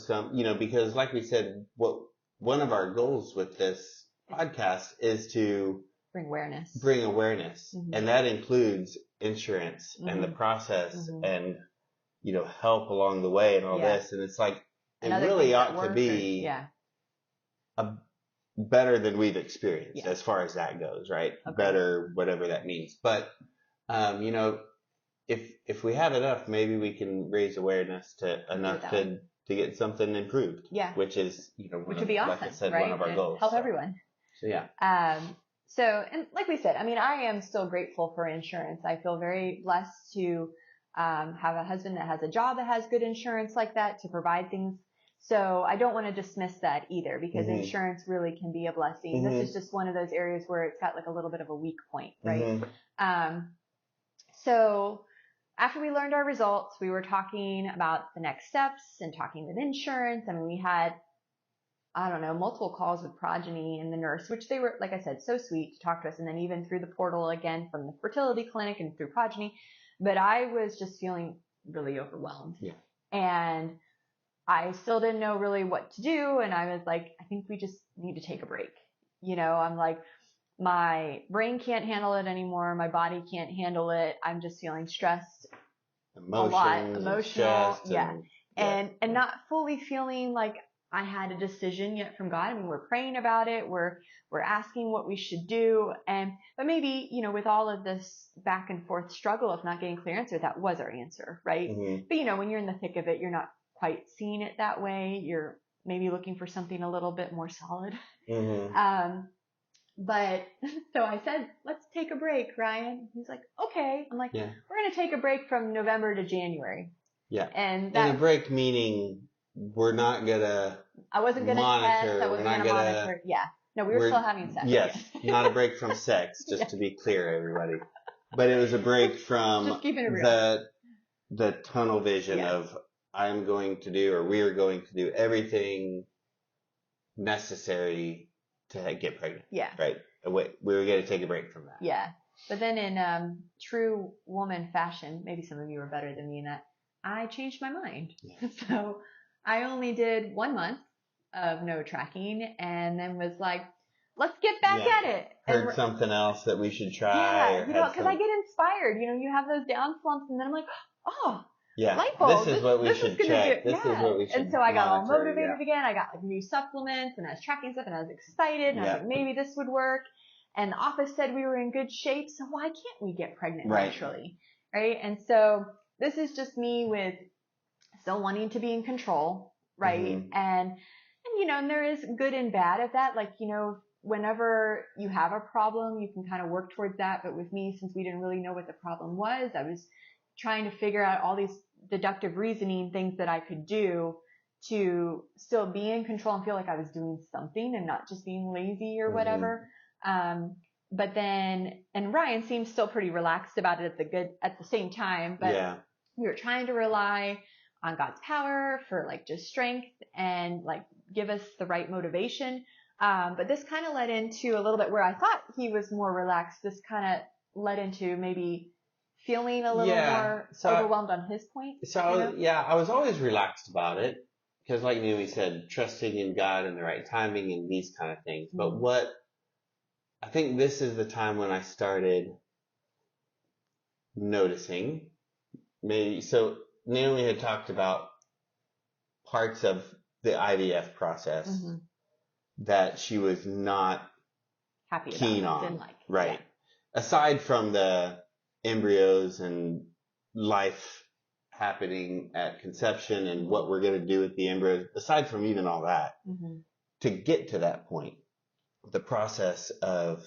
[SPEAKER 2] because like we said, one of our goals with this podcast is to bring awareness. And that includes insurance and the process and, help along the way and all this. And it's like, it really ought to be better than we've experienced as far as that goes, right? Better, whatever that means. But, if we have enough, maybe we can raise awareness enough to get something improved. Which is,
[SPEAKER 3] which would be awesome,
[SPEAKER 2] like I said,
[SPEAKER 3] right?
[SPEAKER 2] one of our goals.
[SPEAKER 3] Help everyone.
[SPEAKER 2] So
[SPEAKER 3] and like we said, I mean, I am still grateful for insurance. I feel very blessed to have a husband that has a job that has good insurance like that to provide things. So I don't want to dismiss that either, because insurance really can be a blessing. This is just one of those areas where it's got like a little bit of a weak point, right? So after we learned our results, we were talking about the next steps and talking with insurance. I mean, we had, I don't know, multiple calls with Progeny and the nurse, which they were, like I said, so sweet to talk to us. And then even through the portal again from the fertility clinic and through Progeny. But I was just feeling really overwhelmed.
[SPEAKER 2] Yeah.
[SPEAKER 3] And I still didn't know really what to do. And I was like, I think we just need to take a break. I'm like, my brain can't handle it anymore. My body can't handle it. I'm just feeling stressed, a lot, emotional. And not fully feeling like I had a decision yet from God. I mean, we're praying about it. We're asking what we should do. But maybe, with all of this back and forth struggle of not getting clear answer, that was our answer, right?
[SPEAKER 2] Mm-hmm.
[SPEAKER 3] But when you're in the thick of it, you're not quite seeing it that way. You're maybe looking for something a little bit more solid.
[SPEAKER 2] Mm-hmm.
[SPEAKER 3] But so I said, let's take a break, Ryan. He's like, okay. I'm like,
[SPEAKER 2] Yeah.
[SPEAKER 3] we're going to take a break from November to January.
[SPEAKER 2] Yeah.
[SPEAKER 3] And
[SPEAKER 2] a break meaning we're not going to
[SPEAKER 3] I wasn't going to test. I wasn't going to monitor. Yeah. No, we were still having sex.
[SPEAKER 2] Yes. Not a break from sex, just to be clear, everybody. But it was a break from
[SPEAKER 3] just keeping it real.
[SPEAKER 2] the tunnel vision of I'm going to do, or we're going to do everything necessary to get pregnant. Yeah. Right. We were going to take a break from that.
[SPEAKER 3] Yeah. But then in true woman fashion, maybe some of you are better than me in that, I changed my mind. Yeah. So I only did 1 month of no tracking and then was like, let's get back at it.
[SPEAKER 2] Heard something else that we should try.
[SPEAKER 3] Yeah. Because I get inspired. You have those down slumps and then I'm like, oh.
[SPEAKER 2] Yeah,
[SPEAKER 3] light bulb.
[SPEAKER 2] This is what we should check. This is what we should
[SPEAKER 3] And so I got all motivated again. I got new supplements and I was tracking stuff and I was excited and I was like, maybe this would work. And the office said we were in good shape. So why can't we get pregnant naturally? Right. And so this is just me with still wanting to be in control. Right. Mm-hmm. And there is good and bad of that. Like, whenever you have a problem, you can kind of work towards that. But with me, since we didn't really know what the problem was, I was trying to figure out all these deductive reasoning things that I could do to still be in control and feel like I was doing something and not just being lazy or whatever. But then, and Ryan seems still pretty relaxed about it at the same time, but we were trying to rely on God's power for like just strength and like give us the right motivation. But this kind of led into a little bit where I thought he was more relaxed. This kind of led into maybe feeling a little more overwhelmed on his point.
[SPEAKER 2] So I was always relaxed about it because, like Naomi said, trusting in God and the right timing and these kind of things. Mm-hmm. But what I think this is the time when I started noticing. So Naomi had talked about parts of the IVF process that she was not
[SPEAKER 3] happy
[SPEAKER 2] keen
[SPEAKER 3] about,
[SPEAKER 2] on.
[SPEAKER 3] didn't like.
[SPEAKER 2] Right.
[SPEAKER 3] Yeah.
[SPEAKER 2] Aside from the embryos and life happening at conception and what we're going to do with the embryos, aside from even all that, to get to that point, the process of,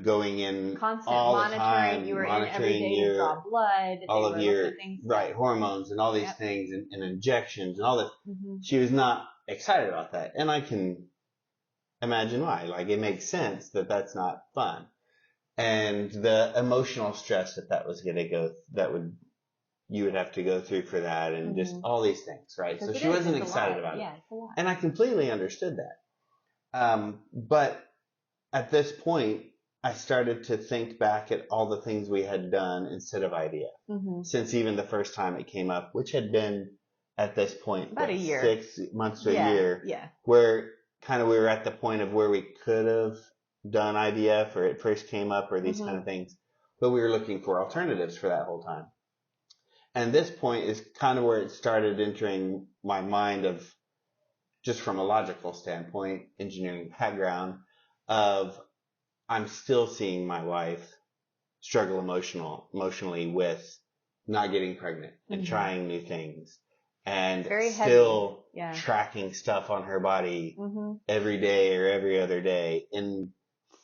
[SPEAKER 2] going in
[SPEAKER 3] constant
[SPEAKER 2] all
[SPEAKER 3] monitoring,
[SPEAKER 2] the time,
[SPEAKER 3] you were in every day, you draw blood,
[SPEAKER 2] all of your hormones and all these things and injections and all this. She was not excited about that. And I can imagine why. Like, it makes sense that that's not fun. And the emotional stress that was going to you would have to go through for that and just all these things, right? So she wasn't excited about it.
[SPEAKER 3] Yeah, it's a lot.
[SPEAKER 2] And I completely understood that. But at this point, I started to think back at all the things we had done instead of IVF. Since even the first time it came up, which had been at this point,
[SPEAKER 3] about a year.
[SPEAKER 2] 6 months to a year.
[SPEAKER 3] Yeah.
[SPEAKER 2] Where kind of we were at the point of where we could have done IVF or it first came up or these kind of things. But we were looking for alternatives for that whole time. And this point is kind of where it started entering my mind of, just from a logical standpoint, engineering background, of I'm still seeing my wife struggle emotionally with not getting pregnant and trying new things and still tracking stuff on her body every day or every other day in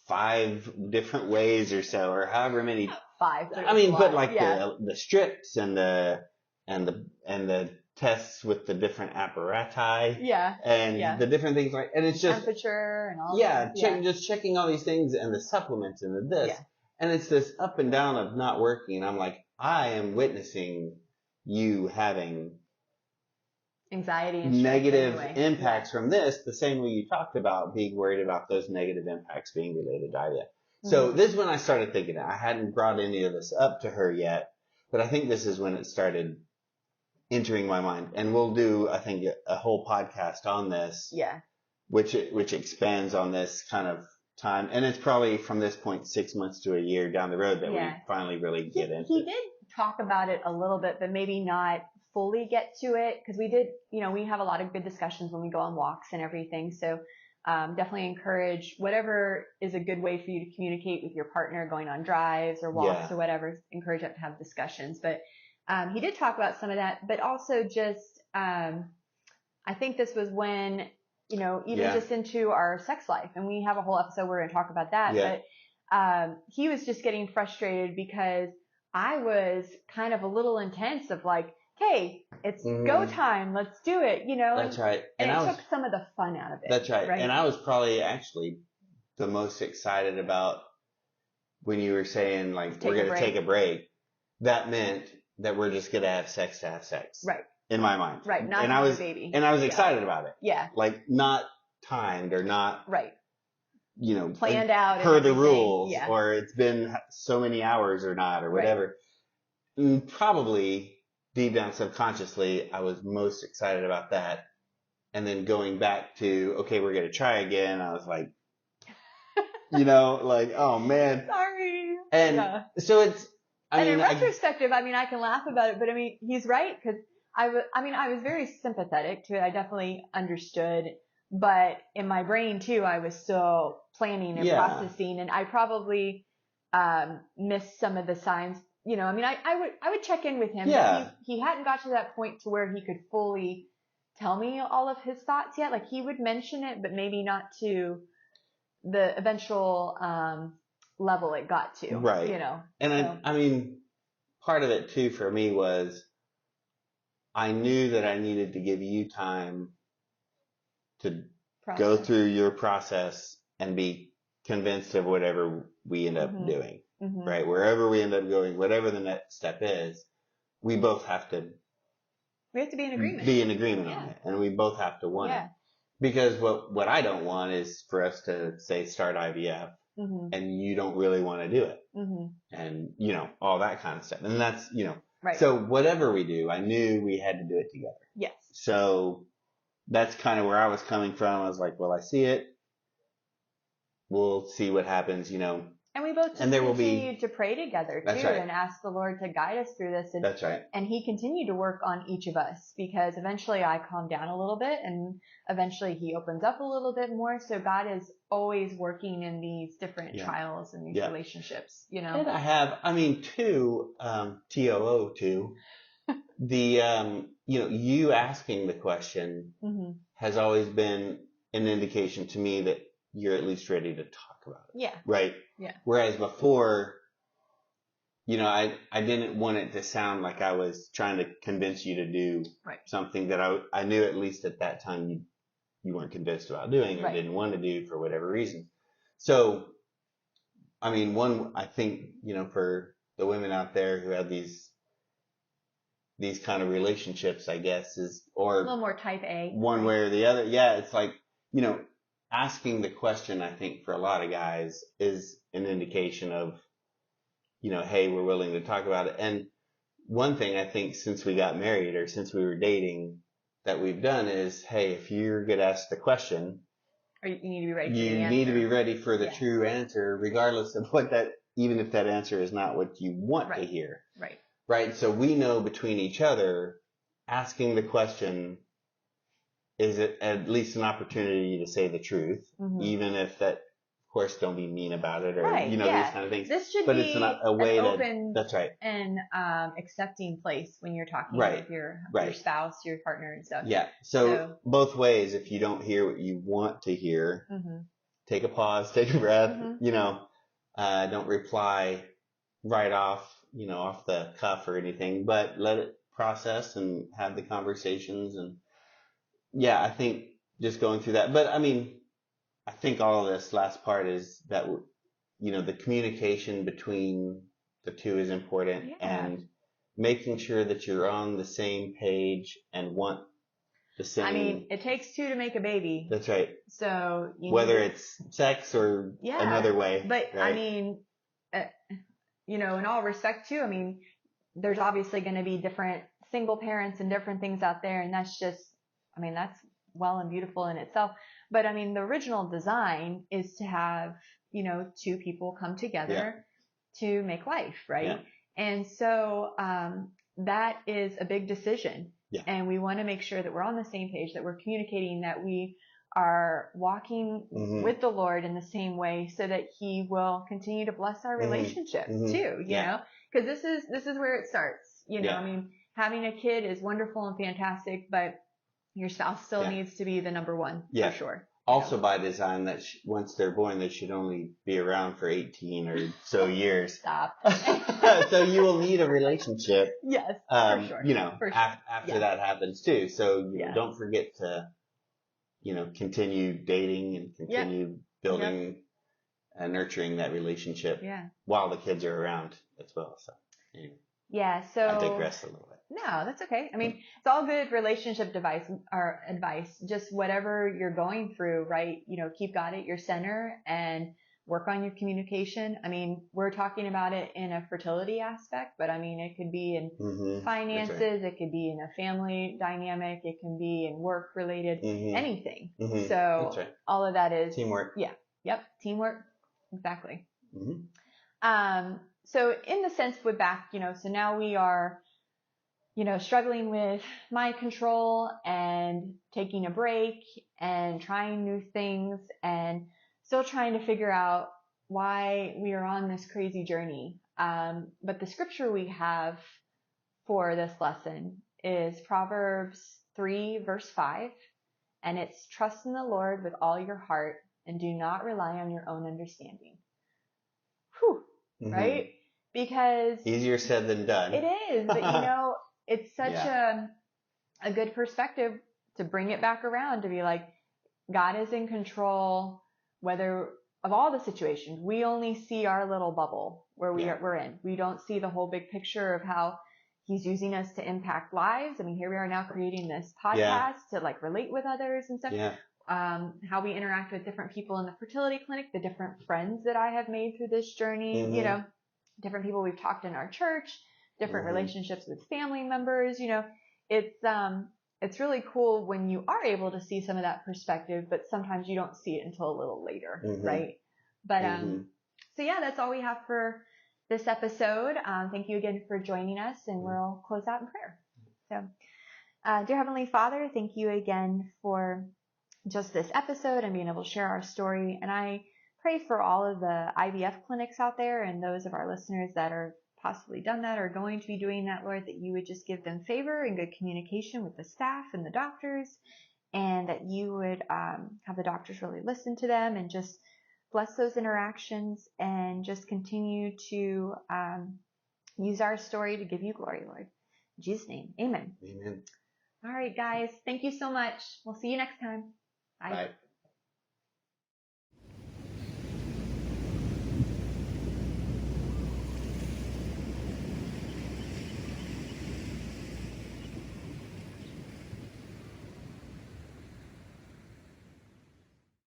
[SPEAKER 2] 5 different ways or so, or however many.
[SPEAKER 3] 5.
[SPEAKER 2] I mean, but like the strips and the tests with the different apparati.
[SPEAKER 3] Yeah.
[SPEAKER 2] And the different things and it's just
[SPEAKER 3] temperature and all
[SPEAKER 2] that. Just checking all these things and the supplements and the this. Yeah. And it's this up and down of not working. And I'm like, I am witnessing you having
[SPEAKER 3] anxiety and stress
[SPEAKER 2] negative
[SPEAKER 3] anyway.
[SPEAKER 2] impacts from this, the same way you talked about being worried about those negative impacts being related to IVF. So this is when I started thinking it. I hadn't brought any of this up to her yet, but I think this is when it started entering my mind. And we'll do, I think, a whole podcast on this.
[SPEAKER 3] Yeah.
[SPEAKER 2] Which expands on this kind of time. And it's probably from this point 6 months to a year down the road that we finally really get into.
[SPEAKER 3] He did talk about it a little bit, but maybe not fully get to it, because we did, we have a lot of good discussions when we go on walks and everything. So definitely encourage whatever is a good way for you to communicate with your partner, going on drives or walks or whatever, encourage that to have discussions. But he did talk about some of that, but also just, I think this was when, even just into our sex life, and we have a whole episode where we're going to talk about that, but he was just getting frustrated because I was kind of a little intense of like, hey, it's go time, let's do it,
[SPEAKER 2] That's right.
[SPEAKER 3] And it took some of the fun out of it.
[SPEAKER 2] That's right. And I was probably actually the most excited about when you were saying like, we're going to take a break. That meant that we're just going to have sex. Right. In my mind.
[SPEAKER 3] Right. Not
[SPEAKER 2] and
[SPEAKER 3] have
[SPEAKER 2] I was,
[SPEAKER 3] a baby.
[SPEAKER 2] And I was excited about it.
[SPEAKER 3] Yeah.
[SPEAKER 2] Like not timed or not.
[SPEAKER 3] Right.
[SPEAKER 2] Planned
[SPEAKER 3] out.
[SPEAKER 2] Per the rules. Yeah. Or it's been so many hours or not or whatever. Right. Probably deep down subconsciously, I was most excited about that. And then going back to, okay, we're going to try again. I was like, like, oh man.
[SPEAKER 3] Sorry.
[SPEAKER 2] And so it's,
[SPEAKER 3] in retrospective, I can laugh about it, but he's right, because I was very sympathetic to it. I definitely understood, but in my brain too, I was still planning and processing, and I probably missed some of the signs. I would check in with him.
[SPEAKER 2] Yeah.
[SPEAKER 3] But he hadn't got to that point to where he could fully tell me all of his thoughts yet. Like he would mention it, but maybe not to the eventual level it got to.
[SPEAKER 2] Right. And part of it too for me was I knew that I needed to give you time to go through your process and be convinced of whatever we end up doing. Mm-hmm. Right? Wherever we end up going, whatever the next step is, we both have to
[SPEAKER 3] be in agreement.
[SPEAKER 2] Be in agreement on it. And we both have to want it. Because what I don't want is for us to say start IVF and you don't really want to do it. And, all that kind of stuff. And that's, right. So whatever we do, I knew we had to do it together.
[SPEAKER 3] Yes.
[SPEAKER 2] So that's kind of where I was coming from. I was like, well, I see it. We'll see what happens,
[SPEAKER 3] And we both continued to pray together too,
[SPEAKER 2] right.
[SPEAKER 3] and ask the Lord to guide us through this. And,
[SPEAKER 2] that's right.
[SPEAKER 3] And he continued to work on each of us, because eventually I calmed down a little bit, and eventually he opens up a little bit more. So God is always working in these different trials and these relationships, And
[SPEAKER 2] I have, too, the, you asking the question has always been an indication to me that you're at least ready to talk about it.
[SPEAKER 3] Yeah.
[SPEAKER 2] Right?
[SPEAKER 3] Yeah.
[SPEAKER 2] Whereas before, I didn't want it to sound like I was trying to convince you to do something that I knew at least at that time you weren't convinced about doing or didn't want to do for whatever reason. So, I think, for the women out there who have these kind of relationships, I guess, or
[SPEAKER 3] a little more type A.
[SPEAKER 2] One way or the other. Yeah. It's like, asking the question, I think for a lot of guys is an indication of, hey, we're willing to talk about it. And one thing I think since we got married or since we were dating that we've done is, hey, if you're going to ask the question,
[SPEAKER 3] or you need to be ready.
[SPEAKER 2] You need to be ready for the true answer, regardless of even if that answer is not what you want to hear.
[SPEAKER 3] Right.
[SPEAKER 2] Right. So we know between each other, asking the question is at least an opportunity to say the truth, even if that, of course, don't be mean about it or, these kind of things.
[SPEAKER 3] This should
[SPEAKER 2] be
[SPEAKER 3] it's not a way an open
[SPEAKER 2] that's right.
[SPEAKER 3] and accepting place when you're talking with your spouse, your partner and stuff.
[SPEAKER 2] Yeah. So both ways, if you don't hear what you want to hear, take a pause, take a breath, don't reply right off, off the cuff or anything, but let it process and have the conversations. And I think just going through that, but I think all of this last part is that, the communication between the two is important and making sure that you're on the same page and want the same.
[SPEAKER 3] I mean, it takes two to make a baby.
[SPEAKER 2] That's right.
[SPEAKER 3] So
[SPEAKER 2] whether it's sex or another way.
[SPEAKER 3] But
[SPEAKER 2] right?
[SPEAKER 3] I mean, in all respect too, I mean, there's obviously going to be different single parents and different things out there. And that's just, I mean, that's well and beautiful in itself. But I mean, the original design is to have, two people come together to make life, right?
[SPEAKER 2] Yeah.
[SPEAKER 3] And so, that is a big decision.
[SPEAKER 2] Yeah.
[SPEAKER 3] And we want to make sure that we're on the same page, that we're communicating, that we are walking with the Lord in the same way, so that He will continue to bless our relationship too, you know, because this is where it starts, I mean, having a kid is wonderful and fantastic, but your spouse still needs to be the number one for sure.
[SPEAKER 2] Also by design, that once they're born, they should only be around for 18 or so years.
[SPEAKER 3] Stop.
[SPEAKER 2] So you will need a relationship.
[SPEAKER 3] Yes, for sure.
[SPEAKER 2] After that happens too. So don't forget to, continue dating and continue building and nurturing that relationship while the kids are around as well. So anyway.
[SPEAKER 3] Yeah, so
[SPEAKER 2] I digress a little bit.
[SPEAKER 3] No, that's okay. I mean, it's all good relationship advice. Just whatever you're going through, right? Keep God at your center and work on your communication. I mean, we're talking about it in a fertility aspect, but I mean, it could be in finances, it could be in a family dynamic, it can be in work related, anything. So all of that is
[SPEAKER 2] teamwork.
[SPEAKER 3] Yeah. Yep. Teamwork. Exactly. So in the sense with back, so now we are, struggling with mind control and taking a break and trying new things and still trying to figure out why we are on this crazy journey. But the scripture we have for this lesson is Proverbs 3 verse 5. And it's trust in the Lord with all your heart and do not rely on your own understanding. Whew. Right? Because
[SPEAKER 2] easier said than done.
[SPEAKER 3] It is, but it's such a good perspective to bring it back around, to be like, God is in control, whether of all the situations. We only see our little bubble where we're in. We don't see the whole big picture of how He's using us to impact lives. I mean, here we are now creating this podcast to like relate with others and stuff. How we interact with different people in the fertility clinic, the different friends that I have made through this journey, different people we've talked in our church, different relationships with family members, it's really cool when you are able to see some of that perspective, but sometimes you don't see it until a little later, right? But, so that's all we have for this episode. Thank you again for joining us, and we'll close out in prayer. So, dear Heavenly Father, thank you again for just this episode and being able to share our story. And I pray for all of the IVF clinics out there and those of our listeners that are possibly done that or going to be doing that, Lord, that you would just give them favor and good communication with the staff and the doctors, and that you would have the doctors really listen to them and just bless those interactions and just continue to use our story to give you glory, Lord. In Jesus' name, amen.
[SPEAKER 2] Amen.
[SPEAKER 3] All right, guys. Thank you so much. We'll see you next time. Bye.